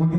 Udi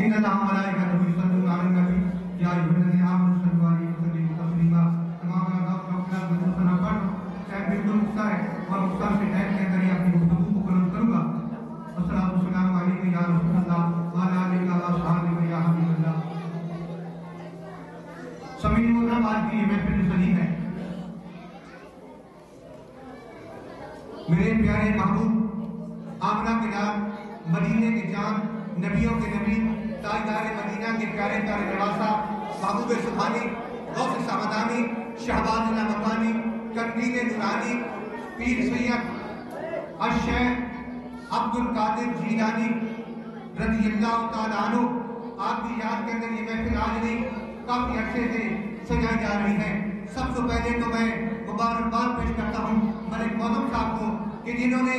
إن الله وملائكته يصلون على النبي يا أيها الذين آمنوا صلوا عليه وسلموا تسليما. تمام آداب کا خلاف بندوسنا پڑھ چاہے بالکل مختار ہے اور مختار سے ٹائم کے اندر اپنی گفتگو کو کلوز کروں گا. السلام علیکم یا رسول اللہ وعلی آلہ وصحبہ یا حبیب اللہ. سمعین محترم، آج کی یہ محفل سلیم ہے. میرے پیارے محبوب آمنہ کے نام، مدینے کے جان، نبیوں کے نبی، تاجدار مدینہ کے پیارے پیارے نواسا، محبوب سبحانی، غوث سمدانی، شہباز مکانی، قندیل نورانی، پیر سید الشیخ عبد القادر جیلانی رضی اللہ تعالیٰ عنہ. آپ کی یاد کے اندر یہ محفل آج نہیں کافی عرصے سے سجائی جا رہی ہے. سب سے پہلے تو میں مبارکباد پیش کرتا ہوں ملک معظم صاحب کو کہ جنہوں نے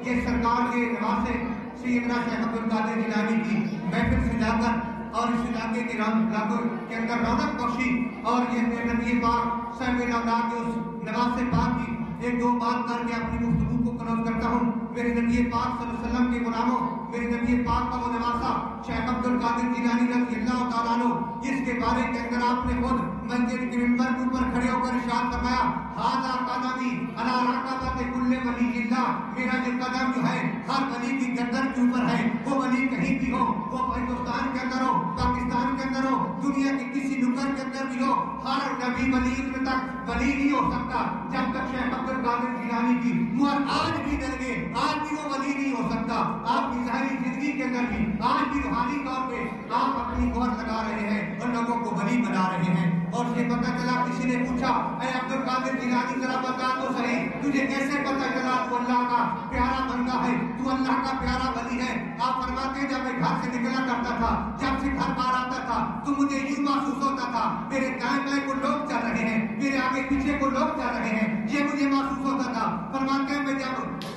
یہ سرکار کے نواسے سیدنا شیخ عبد القادر جیلانی کی محفل سجا کر اور اس علاقے کے علاقوں کے اندر رونق بخشی. اور یہ نبی پاک صاحب اللہ کے اس نواسے پاک کی ایک دو بات کر کے اپنی گفتگو کو کلوز کرتا ہوں. میرے نبی پاک صلی اللہ علیہ وسلم کے غلاموں، میرے نبی پاک کا وہ نواسا شیخ عبد القادر جیلانی رضی اللہ تعالیٰ عنہ، جس کے بارے کے اندر آپ نے خود مسجد کے منبر کے اوپر کھڑے ہو کر ارشاد فرمایا، ھذا قدمی علی رقبۃ کل ولی اللہ. میرا جو قدم جو ہے ہر ولی کی گردن کے اوپر ہے. وہ ولی کہیں بھی ہو، وہ ہندوستان کے اندر ہو، پاکستان کے اندر ہو، دنیا کے کسی نکر کے اندر بھی ہو، ہر نبی ولی تک ولی نہیں ہو سکتا جب تک شیخ عبد القادر جیلانی کی مہر آج بھی ڈل گئے. آج بھی وہ ولی نہیں ہو سکتا. آپ کی ظاہری زندگی کے اندر بھی آج بھی روحانی طور پہ آپ اپنی مہر لگا رہے ہیں اور لوگوں کو ولی بنا رہے ہیں. اور یہ پتہ چلا، کسی نے پوچھا اے عبد القادر جیلانی ذرا بتا تو صحیح، تجھے کیسے پتہ چلا تو اللہ کا پیارا بندہ ہے، تو اللہ کا پیارا ولی ہے؟ آپ فرماتے ہیں جب میں گھر سے نکلا کرتا تھا، جب سے گھر باہر آتا تھا تو مجھے یوں محسوس ہوتا تھا میرے دائیں بائیں کو لوگ چل رہے ہیں، میرے آگے پیچھے کو لوگ چل رہے ہیں، یہ مجھے محسوس ہوتا تھا. فرماتے ہیں میں جب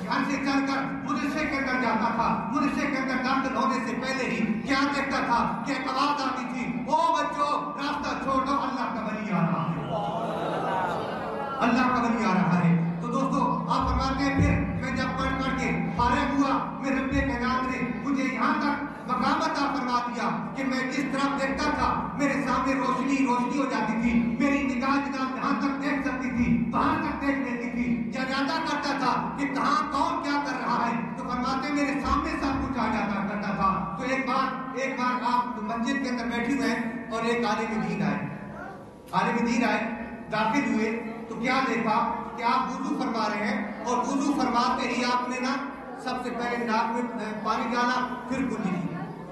گھر سے چل کر مدرسے کے اندر جاتا تھا، مدرسے کے اندر داخل ہونے سے پہلے ہی کیا دیکھتا تھا کہ ایک آواز آتی تھی، او بچوں راستہ چھوڑ دو، اللہ کا ولی آ رہا ہے، اللہ کا ولی آ رہا ہے. تو دوستو آپ فرماتے ہیں پھر میں جب پڑھ کے فارغ ہوا، میرے رب کائنات نے مجھے یہاں تک مقام عطا فرما دیا کہ میں جس طرف دیکھتا تھا میرے سامنے روشنی روشنی ہو جاتی تھی. میری نگاہ جناب جہاں تک دیکھ سکتی تھی وہاں تک دیکھ لیتی تھی. جانتا کرتا تھا کہ کہاں کون کیا کر رہا ہے، تو فرماتے میرے سامنے سب کچھ آ جاتا کرتا تھا. تو ایک بار آپ مسجد کے اندر بیٹھی ہوئے اور ایک عالم دین آئے داخل ہوئے تو کیا دیکھا کہ آپ وضو فرما رہے ہیں اور وضو فرماتے ہی آپ نے نا سب سے پہلے ناک میں پانی ڈالا پھر کلی کی.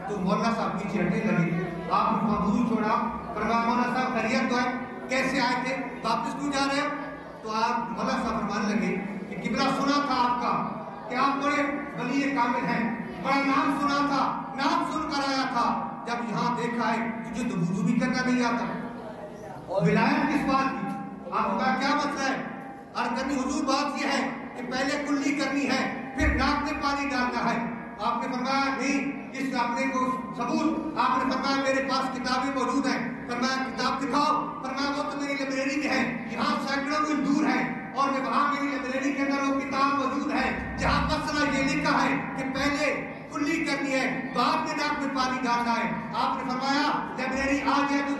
تو مولانا صاحب پیچھے ہٹنے لگے. آپ نے وضو چھوڑا، فرمایا مولانا صاحب خیریت تو ہے، کیسے آئے تھے، واپس کیوں جا رہے ہو؟ تو آپ مولانا صاحب فرمانے لگے کہ قبلہ سنا تھا آپ کا کہ آپ بڑے ولی کامل ہیں، بڑا نام سنا تھا، نام سن کر آیا تھا. جب یہاں دیکھا ہے تجھے تو وضو بھی کرنا نہیں آتا، ولایت کس بات کی؟ آپ کا کیا مسئلہ ہے؟ ارکنی حضور بات یہ ہے کہ پہلے کلی کرنی ہے پھر ناک میں پانی ڈالنا ہے. آپ نے فرمایا نہیں، اس اپنے کو ثبوت. آپ نے فرمایا میرے پاس کتابیں موجود ہیں. فرمایا کتاب دکھاؤ. فرمایا وہ تو میری لائبریری میں ہے، یہاں سینکڑوں میل دور ہے اور میں وہاں میری لائبریری کے اندر وہ کتاب موجود ہے جہاں مسئلہ یہ لکھا ہے کہ پہلے کلی کرنی ہے بعد میں ناک میں پانی ڈالنا ہے. آپ نے فرمایا لائبریری آ جائے تو